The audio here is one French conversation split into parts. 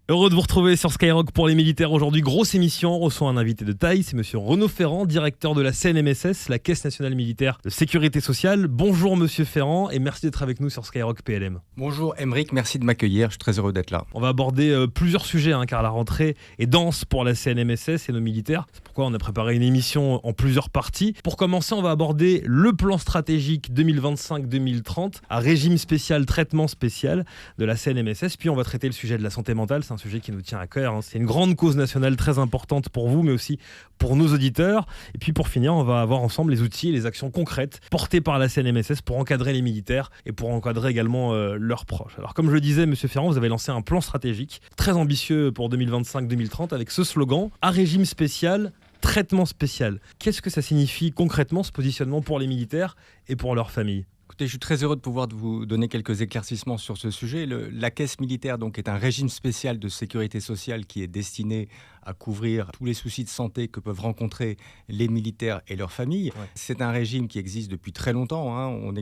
Heureux de vous retrouver sur Skyrock pour les militaires. Aujourd'hui, grosse émission. On reçoit un invité de taille. C'est monsieur Renaud Ferrand, directeur de la CNMSS, la Caisse nationale militaire de sécurité sociale. Bonjour monsieur Ferrand et merci d'être avec nous sur Skyrock PLM. Bonjour Aymeric, merci de m'accueillir. Je suis très heureux d'être là. On va aborder plusieurs sujets car la rentrée est dense pour la CNMSS et nos militaires. C'est pourquoi on a préparé une émission en plusieurs parties. Pour commencer, on va aborder le plan stratégique 2025-2030 à régime spécial, traitement spécial de la CNMSS. Puis on va traiter le sujet de la santé mentale. C'est un sujet qui nous tient à cœur. C'est une grande cause nationale très importante pour vous, mais aussi pour nos auditeurs. Et puis pour finir, on va avoir ensemble les outils et les actions concrètes portées par la CNMSS pour encadrer les militaires et pour encadrer également leurs proches. Alors comme je le disais, monsieur Ferrand, vous avez lancé un plan stratégique très ambitieux pour 2025-2030 avec ce slogan « À régime spécial, traitement spécial ». Qu'est-ce que ça signifie concrètement ce positionnement pour les militaires et pour leurs familles ? Écoutez, je suis très heureux de pouvoir vous donner quelques éclaircissements sur ce sujet. La caisse militaire donc, est un régime spécial de sécurité sociale qui est destiné à couvrir tous les soucis de santé que peuvent rencontrer les militaires et leurs familles. Ouais. C'est un régime qui existe depuis très longtemps. On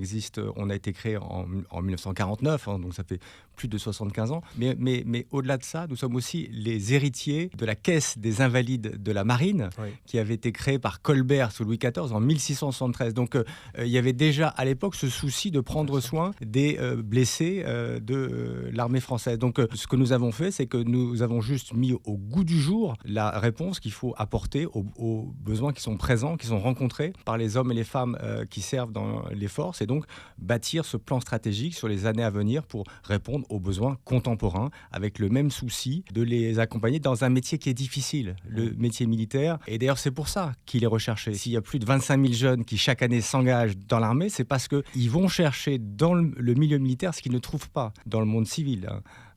a été créé en 1949, donc ça fait plus de 75 ans. Mais au-delà de ça, nous sommes aussi les héritiers de la caisse des invalides de la marine, qui avait été créée par Colbert sous Louis XIV en 1673. Donc il y avait déjà à l'époque ce souci de prendre soin des blessés de l'armée française. Donc ce que nous avons fait, c'est que nous avons juste mis au goût du jour la réponse qu'il faut apporter aux besoins qui sont présents, qui sont rencontrés par les hommes et les femmes qui servent dans les forces, et donc bâtir ce plan stratégique sur les années à venir pour répondre aux besoins contemporains avec le même souci de les accompagner dans un métier qui est difficile, le métier militaire. Et d'ailleurs, c'est pour ça qu'il est recherché. S'il y a plus de 25 000 jeunes qui chaque année s'engagent dans l'armée, c'est parce qu'ils vont chercher dans le milieu militaire ce qu'ils ne trouvent pas dans le monde civil.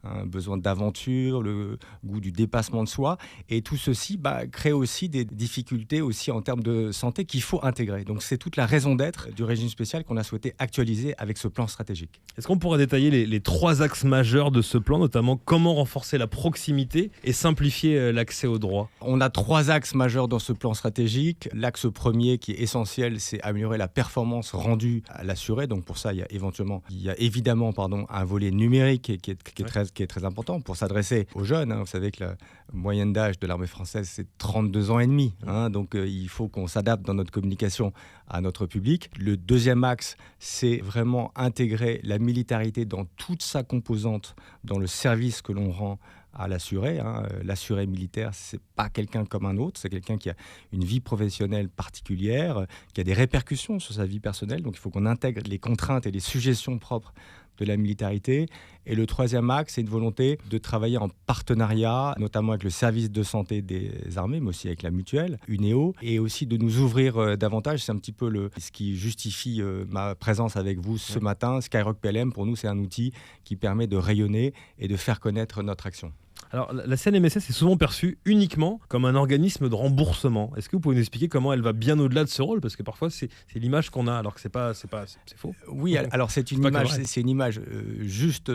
Un besoin d'aventure, le goût du dépassement de soi. Et tout ceci crée aussi des difficultés aussi en termes de santé qu'il faut intégrer. Donc c'est toute la raison d'être du régime spécial qu'on a souhaité actualiser avec ce plan stratégique. Est-ce qu'on pourrait détailler les trois axes majeurs de ce plan, notamment comment renforcer la proximité et simplifier l'accès aux droits ? On a trois axes majeurs dans ce plan stratégique. L'axe premier qui est essentiel, c'est améliorer la performance rendue à l'assuré. Donc pour ça, il y a évidemment un volet numérique qui est très important pour s'adresser aux jeunes. Vous savez que la moyenne d'âge de l'armée française, c'est 32 ans et demi. Donc il faut qu'on s'adapte dans notre communication à notre public. Le deuxième axe, c'est vraiment intégrer la militarité dans toute sa composante, dans le service que l'on rend à l'assuré. L'assuré militaire, c'est pas quelqu'un comme un autre, c'est quelqu'un qui a une vie professionnelle particulière, qui a des répercussions sur sa vie personnelle. Donc il faut qu'on intègre les contraintes et les suggestions propres de la militarité. Et le troisième axe, c'est une volonté de travailler en partenariat, notamment avec le service de santé des armées, mais aussi avec la mutuelle, UNEO, et aussi de nous ouvrir davantage. C'est un petit peu ce qui justifie ma présence avec vous ce matin. Skyrock PLM, pour nous, c'est un outil qui permet de rayonner et de faire connaître notre action. Alors, la CNMSS est souvent perçue uniquement comme un organisme de remboursement. Est-ce que vous pouvez nous expliquer comment elle va bien au-delà de ce rôle ? Parce que parfois, c'est l'image qu'on a, alors que c'est faux. Oui, alors c'est une image juste,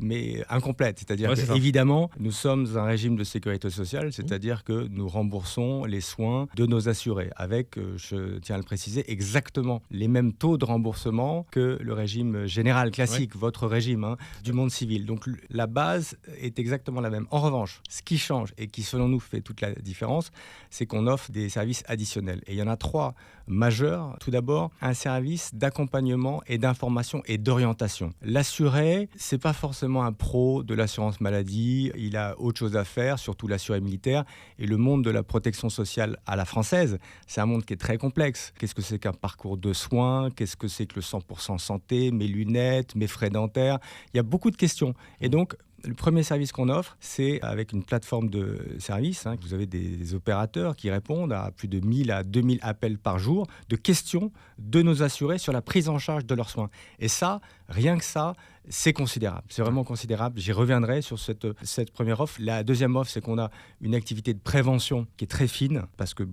mais incomplète. C'est-à-dire qu'évidemment, nous sommes un régime de sécurité sociale, c'est-à-dire que nous remboursons les soins de nos assurés, avec, je tiens à le préciser, exactement les mêmes taux de remboursement que le régime général classique, votre régime du monde civil. Donc la base est exactement la même. En revanche, ce qui change et qui, selon nous, fait toute la différence, c'est qu'on offre des services additionnels. Et il y en a trois majeurs. Tout d'abord, un service d'accompagnement et d'information et d'orientation. L'assuré, c'est pas forcément un pro de l'assurance maladie. Il a autre chose à faire, surtout l'assuré militaire. Et le monde de la protection sociale à la française, c'est un monde qui est très complexe. Qu'est-ce que c'est qu'un parcours de soins ? Qu'est-ce que c'est que le 100% santé ? Mes lunettes, mes frais dentaires ? Il y a beaucoup de questions. Et donc, le premier service qu'on offre, c'est avec une plateforme de services. Vous avez des opérateurs qui répondent à plus de 1000 à 2000 appels par jour de questions de nos assurés sur la prise en charge de leurs soins. Et ça, rien que ça, c'est considérable. C'est vraiment considérable. J'y reviendrai sur cette première offre. La deuxième offre, c'est qu'on a une activité de prévention qui est très fine, parce que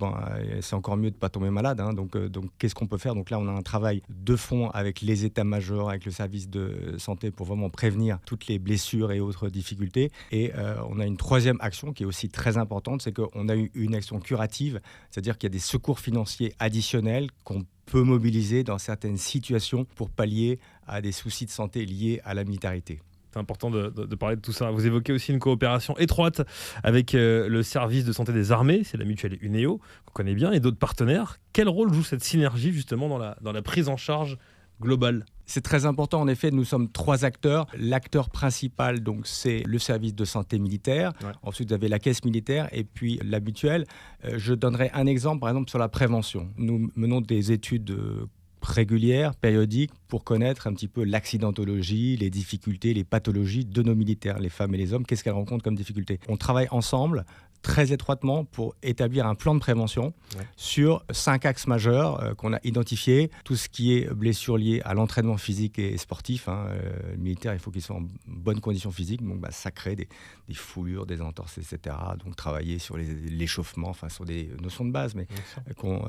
c'est encore mieux de ne pas tomber malade. Donc, qu'est-ce qu'on peut faire ? Donc là, on a un travail de fond avec les états-majors, avec le service de santé pour vraiment prévenir toutes les blessures et autres difficultés. Et on a une troisième action qui est aussi très importante, c'est qu'on a eu une action curative, c'est-à-dire qu'il y a des secours financiers additionnels qu'on peut mobiliser dans certaines situations pour pallier à des soucis de santé liés à la militarité. C'est important de parler de tout ça. Vous évoquez aussi une coopération étroite avec le service de santé des armées, c'est la mutuelle UNEO, qu'on connaît bien, et d'autres partenaires. Quel rôle joue cette synergie justement dans la prise en charge globale ? C'est très important, en effet, nous sommes 3 acteurs. L'acteur principal, donc, c'est le service de santé militaire. Ouais. Ensuite, vous avez la caisse militaire et puis la mutuelle. Je donnerai un exemple, par exemple, sur la prévention. Nous menons des études régulières, périodiques, pour connaître un petit peu l'accidentologie, les difficultés, les pathologies de nos militaires, les femmes et les hommes. Qu'est-ce qu'elles rencontrent comme difficultés ? On travaille ensemble très étroitement pour établir un plan de prévention sur 5 axes majeurs qu'on a identifiés. Tout ce qui est blessures liées à l'entraînement physique et sportif. Le militaire, il faut qu'il soit en bonne condition physique. Donc, ça crée des foulures, des entorses, etc. Donc, travailler sur l'échauffement, sur des notions de base, mais qu'on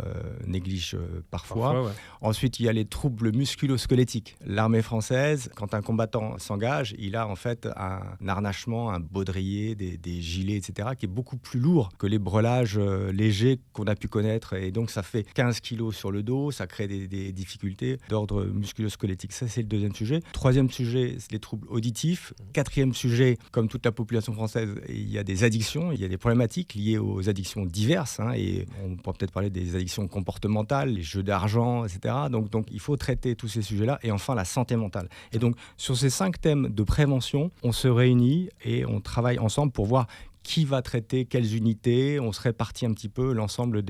néglige parfois. Ensuite, il y a les troubles musculo-squelettiques. L'armée française, quand un combattant s'engage, il a en fait un harnachement, un baudrier, des gilets, etc., qui est beaucoup plus lourd que les brelages légers qu'on a pu connaître. Et donc, ça fait 15 kilos sur le dos, ça crée des difficultés d'ordre musculo-squelettique. Ça, c'est le deuxième sujet. Troisième sujet, c'est les troubles auditifs. Quatrième sujet, comme toute la population française, il y a des addictions, il y a des problématiques liées aux addictions diverses. Et on peut peut-être parler des addictions comportementales, les jeux d'argent, etc. Donc, il faut traiter tous ces sujets-là. Et enfin, la santé mentale. Et donc, sur ces 5 thèmes de prévention, on se réunit et on travaille ensemble pour voir qui va traiter quelles unités. On se répartit un petit peu l'ensemble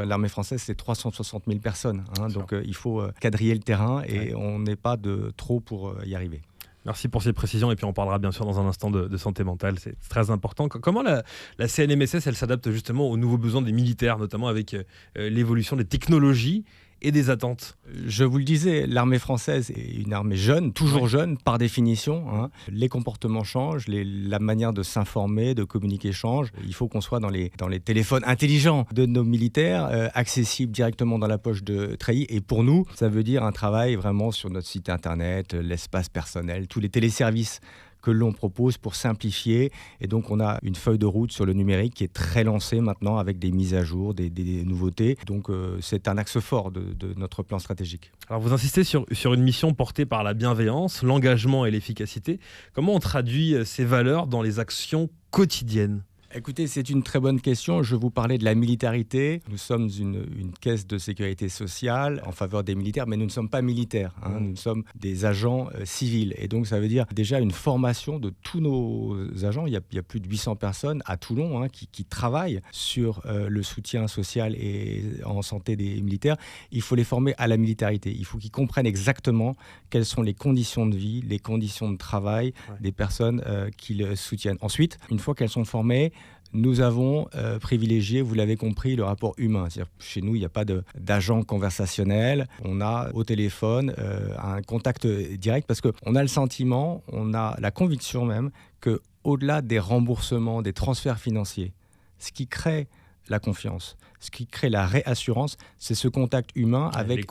l'armée française, c'est 360 000 personnes. Donc, il faut quadriller le terrain et on n'est pas de trop pour y arriver. Merci pour ces précisions et puis on parlera bien sûr dans un instant de santé mentale, c'est très important. Comment la CNMSS, elle s'adapte justement aux nouveaux besoins des militaires, notamment avec l'évolution des technologies et des attentes? Je vous le disais, l'armée française est une armée jeune, toujours jeune par définition. Les comportements changent, la manière de s'informer, de communiquer change. Il faut qu'on soit dans les téléphones intelligents de nos militaires, accessibles directement dans la poche de treillis. Et pour nous, ça veut dire un travail vraiment sur notre site internet, l'espace personnel, tous les téléservices que l'on propose pour simplifier. Et donc, on a une feuille de route sur le numérique qui est très lancée maintenant avec des mises à jour, des nouveautés. Donc, c'est un axe fort de notre plan stratégique. Alors, vous insistez sur une mission portée par la bienveillance, l'engagement et l'efficacité. Comment on traduit ces valeurs dans les actions quotidiennes ? Écoutez, c'est une très bonne question. Je vous parlais de la militarité. Nous sommes une caisse de sécurité sociale en faveur des militaires, mais nous ne sommes pas militaires. Nous sommes des agents civils. Et donc, ça veut dire déjà une formation de tous nos agents. Il y a plus de 800 personnes à Toulon qui travaillent sur le soutien social et en santé des militaires. Il faut les former à la militarité. Il faut qu'ils comprennent exactement quelles sont les conditions de vie, les conditions de travail des personnes qu'ils soutiennent. Ensuite, une fois qu'elles sont formées, nous avons privilégié, vous l'avez compris, le rapport humain. C'est-à-dire, chez nous, il n'y a pas d'agent conversationnel. On a au téléphone un contact direct parce qu'on a le sentiment, on a la conviction même qu'au-delà des remboursements, des transferts financiers, ce qui crée la confiance, ce qui crée la réassurance, c'est ce contact humain avec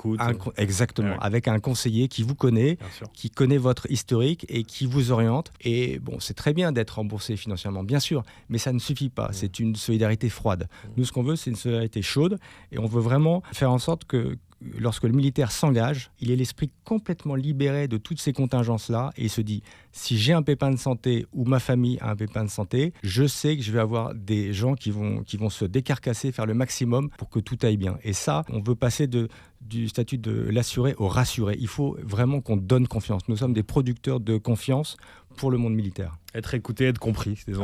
avec un conseiller qui vous connaît, qui connaît votre historique et qui vous oriente. Et bon, c'est très bien d'être remboursé financièrement, bien sûr, mais ça ne suffit pas. C'est une solidarité froide. Nous, ce qu'on veut, c'est une solidarité chaude et on veut vraiment faire en sorte que lorsque le militaire s'engage, il ait l'esprit complètement libéré de toutes ces contingences-là et il se dit, si j'ai un pépin de santé ou ma famille a un pépin de santé, je sais que je vais avoir des gens qui vont se décarcasser, faire le maximum pour que tout aille bien. Et ça, on veut passer du statut de l'assuré au rassuré. Il faut vraiment qu'on donne confiance. Nous sommes des producteurs de confiance pour le monde militaire. Être écouté, être compris, c'est des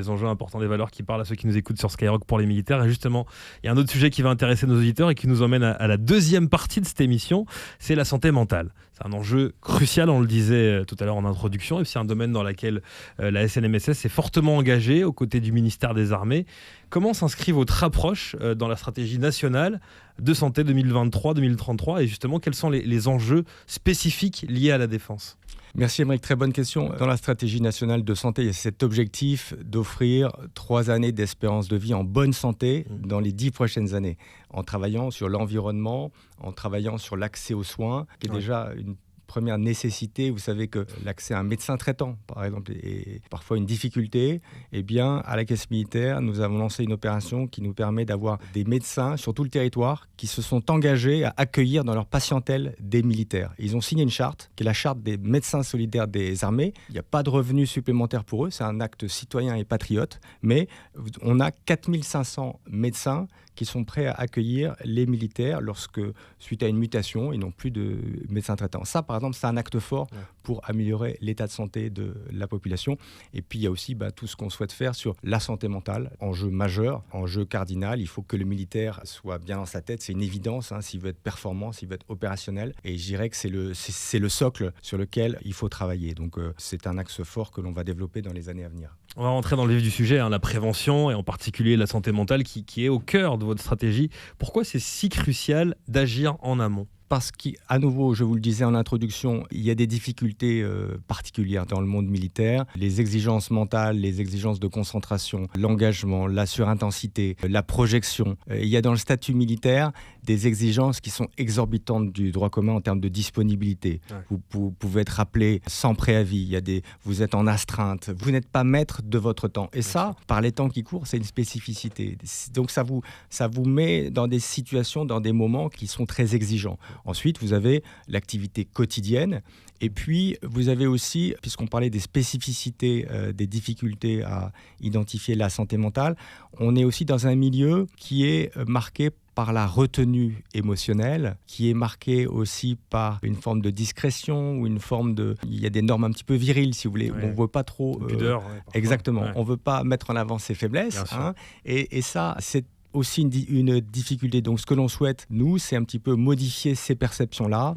enjeux importants, des valeurs qui parlent à ceux qui nous écoutent sur Skyrock pour les militaires. Et justement, il y a un autre sujet qui va intéresser nos auditeurs et qui nous emmène à la deuxième partie de cette émission, c'est la santé mentale. C'est un enjeu crucial, on le disait tout à l'heure en introduction, et c'est un domaine dans lequel la SNMSS est fortement engagée aux côtés du ministère des Armées. Comment s'inscrit votre approche dans la stratégie nationale de santé 2023-2033 et justement, quels sont les enjeux spécifiques liés à la défense ? Merci Émeric, très bonne question. Dans la stratégie nationale de santé, il y a cet objectif d'offrir 3 années d'espérance de vie en bonne santé dans les 10 prochaines années, en travaillant sur l'environnement, en travaillant sur l'accès aux soins, qui est déjà une première nécessité, vous savez que l'accès à un médecin traitant, par exemple, est parfois une difficulté. Eh bien, à la Caisse militaire, nous avons lancé une opération qui nous permet d'avoir des médecins sur tout le territoire qui se sont engagés à accueillir dans leur patientèle des militaires. Ils ont signé une charte, qui est la charte des médecins solidaires des armées. Il n'y a pas de revenus supplémentaires pour eux, c'est un acte citoyen et patriote, mais on a 4500 médecins qui sont prêts à accueillir les militaires lorsque, suite à une mutation, ils n'ont plus de médecins traitants. Ça, par exemple, c'est un acte fort pour améliorer l'état de santé de la population. Et puis, il y a aussi tout ce qu'on souhaite faire sur la santé mentale, enjeu majeur, enjeu cardinal. Il faut que le militaire soit bien dans sa tête, c'est une évidence, s'il veut être performant, s'il veut être opérationnel. Et je dirais que c'est le socle sur lequel il faut travailler. Donc, c'est un axe fort que l'on va développer dans les années à venir. On va rentrer dans le vif du sujet, la prévention et en particulier la santé mentale qui est au cœur de votre stratégie. Pourquoi c'est si crucial d'agir en amont ? Parce qu'à nouveau, je vous le disais en introduction, il y a des difficultés particulières dans le monde militaire. Les exigences mentales, les exigences de concentration, l'engagement, la surintensité, la projection. Il y a dans le statut militaire des exigences qui sont exorbitantes du droit commun en termes de disponibilité. Ouais. Vous pouvez être appelé sans préavis, vous êtes en astreinte, vous n'êtes pas maître de votre temps. Et ça, par les temps qui courent, c'est une spécificité. Donc ça vous met dans des situations, dans des moments qui sont très exigeants. Ensuite, vous avez l'activité quotidienne. Et puis, vous avez aussi, puisqu'on parlait des spécificités, des difficultés à identifier la santé mentale, on est aussi dans un milieu qui est marqué par la retenue émotionnelle, qui est marquée aussi par une forme de discrétion ou une forme de... Il y a des normes un petit peu viriles, si vous voulez. Ouais. On ne veut pas trop... Pudeur. Exactement. Ouais. On ne veut pas mettre en avant ses faiblesses. Et ça, c'est aussi une difficulté. Donc, ce que l'on souhaite, nous, c'est un petit peu modifier ces perceptions-là.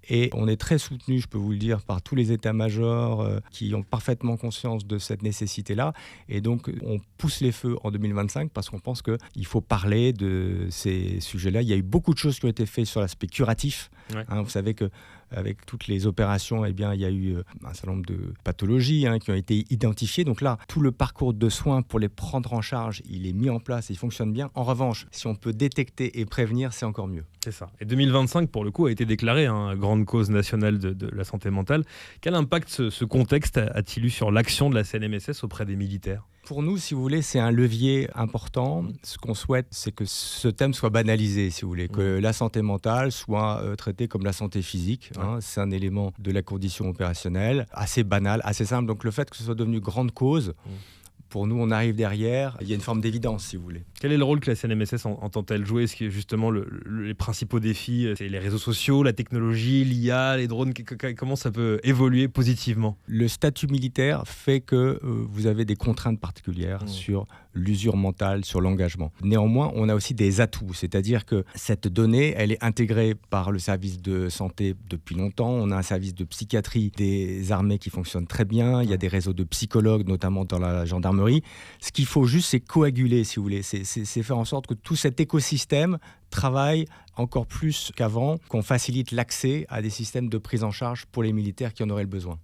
Et on est très soutenu, je peux vous le dire, par tous les états-majors qui ont parfaitement conscience de cette nécessité-là. Et donc, on pousse les feux en 2025 parce qu'on pense qu'il faut parler de ces sujets-là. Il y a eu beaucoup de choses qui ont été faites sur l'aspect curatif. Ouais. Vous savez qu'avec toutes les opérations, il y a eu un certain nombre de pathologies qui ont été identifiées. Donc là, tout le parcours de soins pour les prendre en charge, il est mis en place et il fonctionne bien. En revanche, si on peut détecter et prévenir, c'est encore mieux. C'est ça. Et 2025, pour le coup, a été déclaré grande cause nationale de la santé mentale. Quel impact ce contexte a-t-il eu sur l'action de la CNMSS auprès des militaires ? Pour nous, si vous voulez, c'est un levier important. Ce qu'on souhaite, c'est que ce thème soit banalisé, si vous voulez, que la santé mentale soit traitée comme la santé physique. C'est un élément de la condition opérationnelle, assez banal, assez simple. Donc le fait que ce soit devenu grande cause, pour nous, on arrive derrière, il y a une forme d'évidence, si vous voulez. Quel est le rôle que la CNMSS entend-elle jouer ? Est-ce que justement les principaux défis, c'est les réseaux sociaux, la technologie, l'IA, les drones, comment ça peut évoluer positivement ? Le statut militaire fait que vous avez des contraintes particulières sur l'usure mentale, sur l'engagement. Néanmoins, on a aussi des atouts, c'est-à-dire que cette donnée, elle est intégrée par le service de santé depuis longtemps. On a un service de psychiatrie des armées qui fonctionne très bien. Il y a des réseaux de psychologues, notamment dans la gendarmerie. Ce qu'il faut juste, c'est coaguler, si vous voulez. C'est faire en sorte que tout cet écosystème travaille encore plus qu'avant, qu'on facilite l'accès à des systèmes de prise en charge pour les militaires qui en auraient le besoin.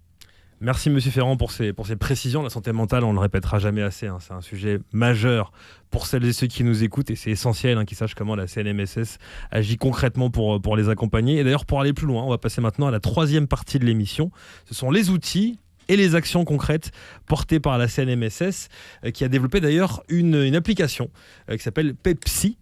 Merci Monsieur Ferrand pour ces précisions. La santé mentale, on ne le répétera jamais assez. C'est un sujet majeur pour celles et ceux qui nous écoutent et c'est essentiel qu'ils sachent comment la CNMSS agit concrètement pour les accompagner. Et d'ailleurs, pour aller plus loin, on va passer maintenant à la troisième partie de l'émission. Ce sont les outils et les actions concrètes portées par la CNMSS qui a développé d'ailleurs une application qui s'appelle Pepsi.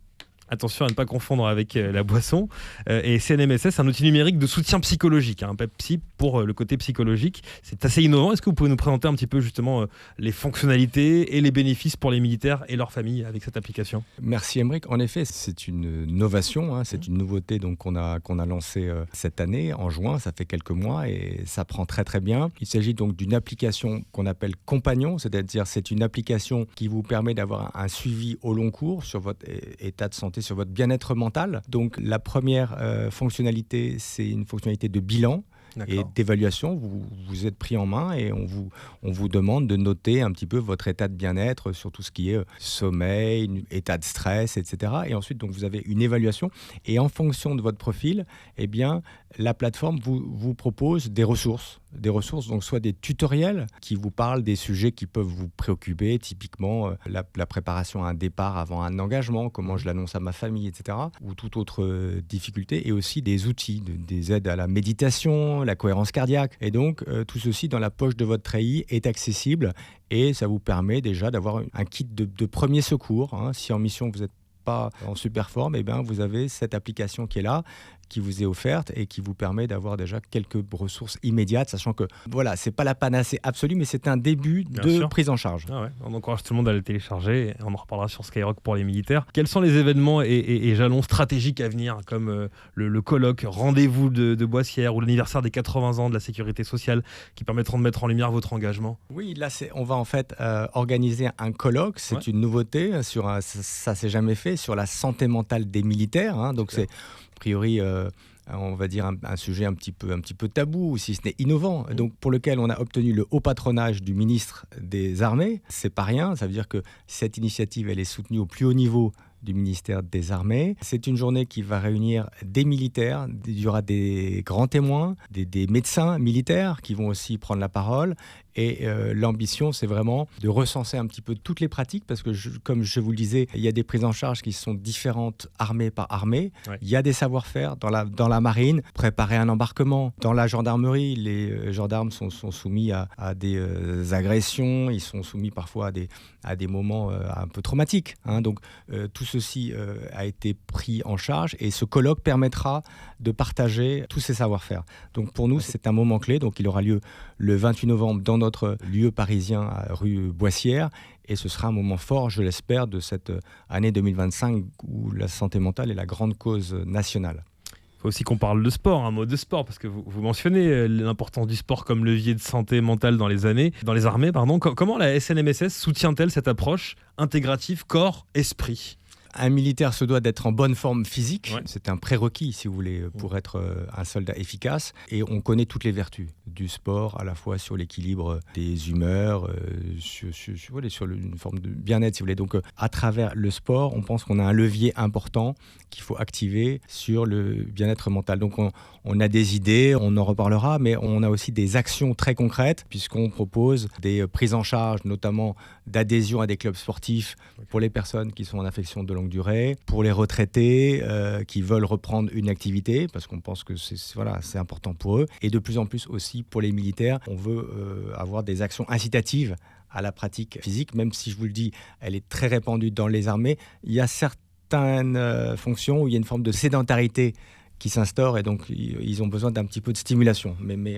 Attention à ne pas confondre avec la boisson. Et CNMSS, un outil numérique de soutien psychologique. Pepsi pour le côté psychologique. C'est assez innovant. Est-ce que vous pouvez nous présenter un petit peu justement les fonctionnalités et les bénéfices pour les militaires et leurs familles avec cette application ? Merci Aymeric. En effet, c'est une novation. C'est une nouveauté qu'on a lancée cette année, en juin. Ça fait quelques mois et ça prend très très bien. Il s'agit donc d'une application qu'on appelle Compagnon. C'est-à-dire c'est une application qui vous permet d'avoir un suivi au long cours sur votre état de santé, sur votre bien-être mental. Donc la première fonctionnalité, c'est une fonctionnalité de bilan. D'accord. Et d'évaluation. Vous êtes pris en main et on vous demande de noter un petit peu votre état de bien-être sur tout ce qui est sommeil, état de stress, etc. Et ensuite, donc, vous avez une évaluation et en fonction de votre profil, la plateforme vous propose des ressources, donc soit des tutoriels qui vous parlent des sujets qui peuvent vous préoccuper, typiquement la préparation à un départ avant un engagement, comment je l'annonce à ma famille, etc., ou toute autre difficulté, et aussi des outils, des aides à la méditation, la cohérence cardiaque. Et donc, tout ceci dans la poche de votre treillis est accessible et ça vous permet déjà d'avoir un kit de premier secours. Si en mission vous n'êtes pas en super forme, vous avez cette application qui est là, qui vous est offerte et qui vous permet d'avoir déjà quelques ressources immédiates, sachant que voilà, c'est pas la panacée absolue, mais c'est un début de prise en charge. On encourage tout le monde à le télécharger et on en reparlera sur Skyrock pour les militaires. Quels sont les événements et jalons stratégiques à venir, comme le colloque Rendez-vous de Boissière ou l'anniversaire des 80 ans de la sécurité sociale, qui permettront de mettre en lumière votre engagement? Oui, là, on va en fait organiser un colloque. C'est une nouveauté, ça s'est jamais fait, sur la santé mentale des militaires. Donc c'est a priori, on va dire un sujet un petit peu tabou, ou si ce n'est innovant, donc pour lequel on a obtenu le haut patronage du ministre des Armées. C'est pas rien, ça veut dire que cette initiative, elle est soutenue au plus haut niveau du ministère des Armées. C'est une journée qui va réunir des militaires, il y aura des grands témoins, des médecins militaires qui vont aussi prendre la parole. Et l'ambition, c'est vraiment de recenser un petit peu toutes les pratiques, parce que, comme je vous le disais, il y a des prises en charge qui sont différentes armée par armée. Il y a des savoir-faire dans la marine, préparer un embarquement. Dans la gendarmerie, les gendarmes sont soumis à des agressions, ils sont soumis parfois à des moments un peu traumatiques. Donc tout ceci a été pris en charge, et ce colloque permettra de partager tous ces savoir-faire. Donc pour nous, c'est un moment clé. Donc il aura lieu le 28 novembre dans notre lieu parisien à rue Boissière, et ce sera un moment fort, je l'espère, de cette année 2025 où la santé mentale est la grande cause nationale. Il faut aussi qu'on parle de sport, un mot de sport, parce que vous mentionnez l'importance du sport comme levier de santé mentale dans les armées. Comment la SNMSS soutient-elle cette approche intégrative corps-esprit ? Un militaire se doit d'être en bonne forme physique. C'est un prérequis, si vous voulez, pour être un soldat efficace. Et on connaît toutes les vertus du sport, à la fois sur l'équilibre des humeurs, sur une forme de bien-être, si vous voulez. Donc, à travers le sport, on pense qu'on a un levier important qu'il faut activer sur le bien-être mental. Donc, on a des idées, on en reparlera, mais on a aussi des actions très concrètes, puisqu'on propose des prises en charge, notamment d'adhésion à des clubs sportifs pour les personnes qui sont en affection de longue durée, pour les retraités qui veulent reprendre une activité, parce qu'on pense que c'est important pour eux, et de plus en plus aussi pour les militaires. On veut avoir des actions incitatives à la pratique physique, même si, je vous le dis, elle est très répandue dans les armées. Il y a certaines fonctions où il y a une forme de sédentarité qui s'instaure, et donc ils ont besoin d'un petit peu de stimulation. Mais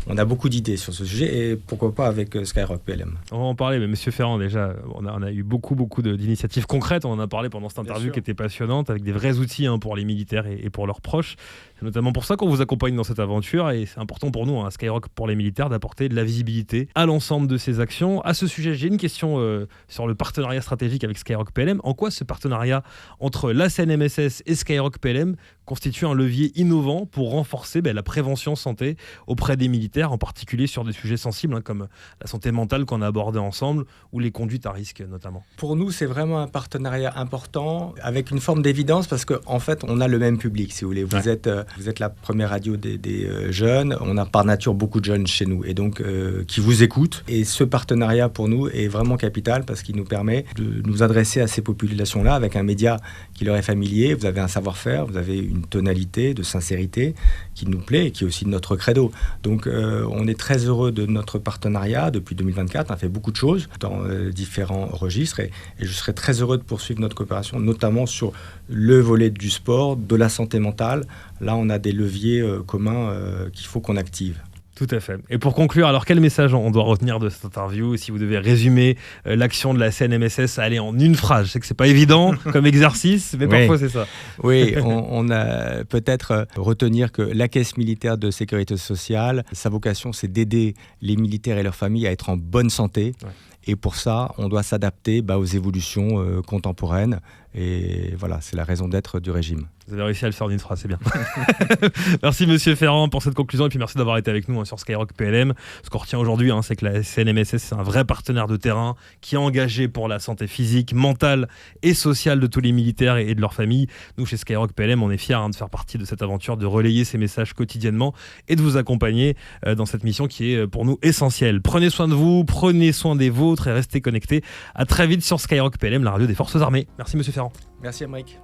on a beaucoup d'idées sur ce sujet, et pourquoi pas avec Skyrock PLM. On va en parler, mais Monsieur Ferrand, déjà, on a eu beaucoup d'initiatives concrètes. On en a parlé pendant cette interview qui était passionnante, avec des vrais outils pour les militaires et pour leurs proches. C'est notamment pour ça qu'on vous accompagne dans cette aventure, et c'est important pour nous, Skyrock pour les militaires, d'apporter de la visibilité à l'ensemble de ces actions. À ce sujet, j'ai une question sur le partenariat stratégique avec Skyrock PLM. En quoi ce partenariat entre la CNMSS et Skyrock PLM constitue un levier innovant pour renforcer la prévention santé auprès des militaires, en particulier sur des sujets sensibles comme la santé mentale qu'on a abordé ensemble, ou les conduites à risque notamment? Pour nous, c'est vraiment un partenariat important, avec une forme d'évidence, parce qu'en fait, on a le même public, si vous voulez. Vous êtes la première radio des jeunes. On a par nature beaucoup de jeunes chez nous, et donc qui vous écoutent. Et ce partenariat, pour nous, est vraiment capital, parce qu'il nous permet de nous adresser à ces populations-là avec un média qui leur est familier. Vous avez un savoir-faire, vous avez une tonalité de sincérité qui nous plaît et qui est aussi notre credo. Donc on est très heureux de notre partenariat depuis 2024. On a fait beaucoup de choses dans différents registres, et je serais très heureux de poursuivre notre coopération, notamment sur le volet du sport, de la santé mentale. Là, on a des leviers communs qu'il faut qu'on active. Tout à fait. Et pour conclure, alors quel message on doit retenir de cette interview, si vous devez résumer l'action de la CNMSS, aller en une phrase? Je sais que c'est pas évident comme exercice, mais parfois c'est ça. Oui, on a peut-être retenir que la Caisse militaire de sécurité sociale, sa vocation, c'est d'aider les militaires et leurs familles à être en bonne santé. Et pour ça, on doit s'adapter aux évolutions contemporaines, Et voilà, c'est la raison d'être du régime. Vous avez réussi à le faire en une phrase, c'est bien. Merci Monsieur Ferrand pour cette conclusion et puis merci d'avoir été avec nous sur Skyrock PLM. Ce qu'on retient aujourd'hui, c'est que la CNMSS, c'est un vrai partenaire de terrain qui est engagé pour la santé physique, mentale et sociale de tous les militaires et de leurs familles. Nous, chez Skyrock PLM, on est fiers de faire partie de cette aventure, de relayer ces messages quotidiennement et de vous accompagner dans cette mission qui est pour nous essentielle. Prenez soin de vous, prenez soin des vôtres et restez connectés. À très vite sur Skyrock PLM, la radio des Forces armées. Merci Monsieur Ferrand. Merci Aymeric.